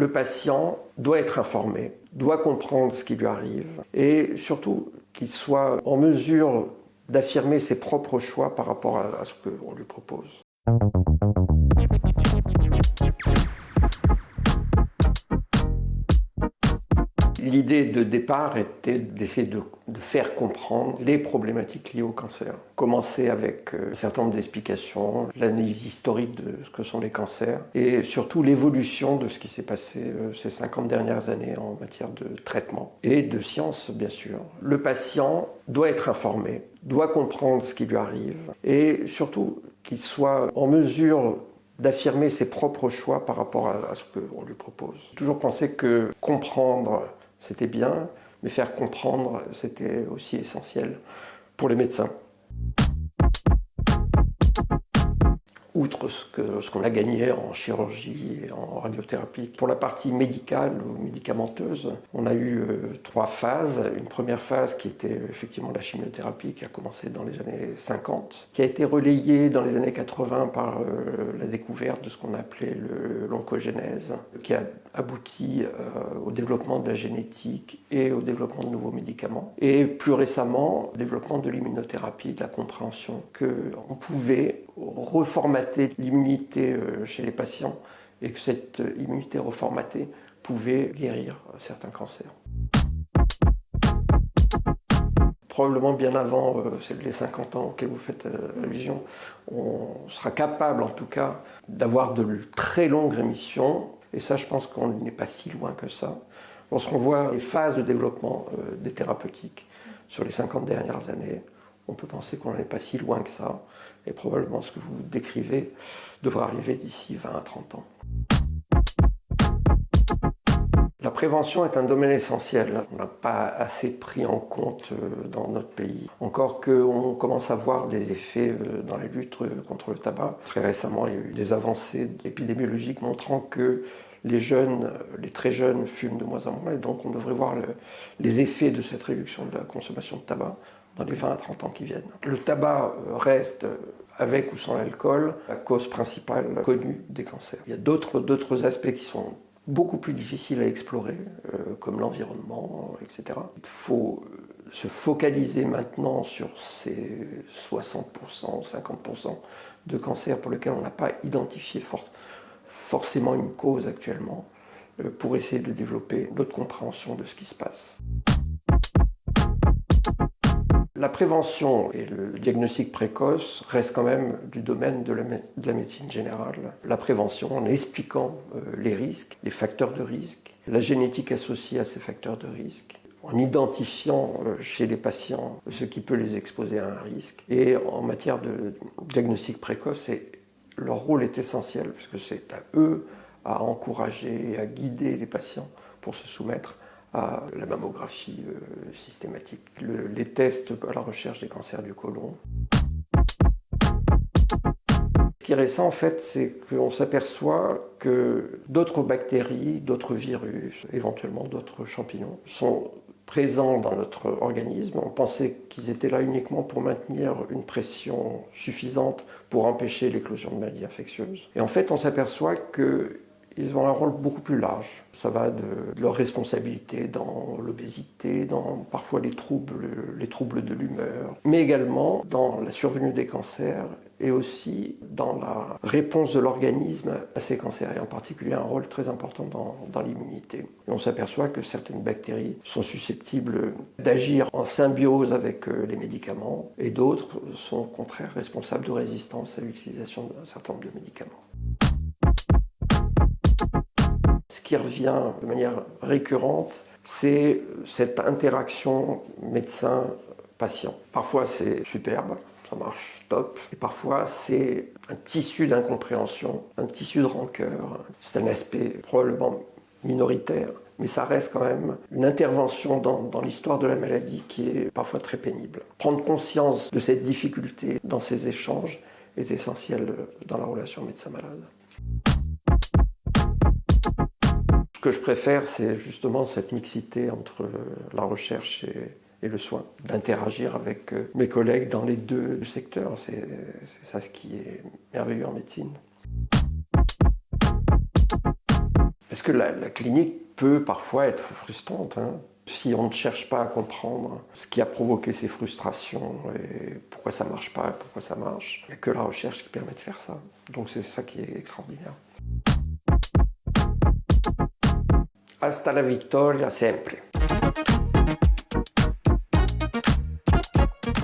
Le patient doit être informé, doit comprendre ce qui lui arrive et surtout qu'il soit en mesure d'affirmer ses propres choix par rapport à ce qu'on lui propose. L'idée de départ était d'essayer de faire comprendre les problématiques liées au cancer. Commencer avec un certain nombre d'explications, l'analyse historique de ce que sont les cancers et surtout l'évolution de ce qui s'est passé ces 50 dernières années en matière de traitement et de science, bien sûr. Le patient doit être informé, doit comprendre ce qui lui arrive et surtout qu'il soit en mesure d'affirmer ses propres choix par rapport à ce qu'on lui propose. J'ai toujours pensé que comprendre, c'était bien, mais faire comprendre, c'était aussi essentiel pour les médecins. Outre ce qu'on a gagné en chirurgie et en radiothérapie. Pour la partie médicale ou médicamenteuse, on a eu 3 phases. Une première phase qui était effectivement la chimiothérapie qui a commencé dans les années 50, qui a été relayée dans les années 80 par la découverte de ce qu'on appelait l'oncogénèse, qui a abouti au développement de la génétique et au développement de nouveaux médicaments. Et plus récemment, au développement de l'immunothérapie, de la compréhension qu'on pouvait reformater l'immunité chez les patients et que cette immunité reformatée pouvait guérir certains cancers. Probablement bien avant les 50 ans auxquels vous faites allusion, on sera capable en tout cas d'avoir de très longues rémissions, et ça je pense qu'on n'est pas si loin que ça. Lorsqu'on voit les phases de développement des thérapeutiques sur les 50 dernières années, on peut penser qu'on n'est pas si loin que ça, et probablement ce que vous décrivez devra arriver d'ici 20 à 30 ans. La prévention est un domaine essentiel. On n'a pas assez pris en compte dans notre pays. Encore qu'on commence à voir des effets dans la lutte contre le tabac. Très récemment, il y a eu des avancées épidémiologiques montrant que les très jeunes fument de moins en moins, et donc on devrait voir les effets de cette réduction de la consommation de tabac dans les 20 à 30 ans qui viennent. Le tabac reste, avec ou sans l'alcool, la cause principale connue des cancers. Il y a d'autres aspects qui sont beaucoup plus difficiles à explorer, comme l'environnement, etc. Il faut se focaliser maintenant sur ces 60%, 50% de cancers pour lesquels on n'a pas identifié forcément une cause actuellement, pour essayer de développer notre compréhension de ce qui se passe. La prévention et le diagnostic précoce restent quand même du domaine de la médecine générale. La prévention en expliquant les risques, les facteurs de risque, la génétique associée à ces facteurs de risque, en identifiant chez les patients ce qui peut les exposer à un risque. Et en matière de diagnostic précoce, leur rôle est essentiel, parce que c'est à eux à encourager et à guider les patients pour se soumettre à la mammographie systématique, les tests à la recherche des cancers du côlon. Ce qui est récent, en fait, c'est qu'on s'aperçoit que d'autres bactéries, d'autres virus, éventuellement d'autres champignons, sont présents dans notre organisme. On pensait qu'ils étaient là uniquement pour maintenir une pression suffisante pour empêcher l'éclosion de maladies infectieuses. Et en fait, on s'aperçoit qu'ils ont un rôle beaucoup plus large. Ça va de leur responsabilité dans l'obésité, dans parfois les troubles de l'humeur, mais également dans la survenue des cancers et aussi dans la réponse de l'organisme à ces cancers, et en particulier un rôle très important dans l'immunité. Et on s'aperçoit que certaines bactéries sont susceptibles d'agir en symbiose avec les médicaments, et d'autres sont au contraire responsables de résistance à l'utilisation d'un certain nombre de médicaments. Ce qui revient de manière récurrente, c'est cette interaction médecin-patient. Parfois c'est superbe, ça marche top, et parfois c'est un tissu d'incompréhension, un tissu de rancœur. C'est un aspect probablement minoritaire, mais ça reste quand même une intervention dans l'histoire de la maladie qui est parfois très pénible. Prendre conscience de cette difficulté dans ces échanges est essentiel dans la relation médecin-malade. Ce que je préfère, c'est justement cette mixité entre la recherche et le soin, d'interagir avec mes collègues dans les deux secteurs. C'est ça ce qui est merveilleux en médecine. Parce que la clinique peut parfois être frustrante, hein. Si on ne cherche pas à comprendre ce qui a provoqué ces frustrations et pourquoi ça ne marche pas et pourquoi ça marche, il n'y a que la recherche qui permet de faire ça. Donc c'est ça qui est extraordinaire. Hasta la victoria sempre.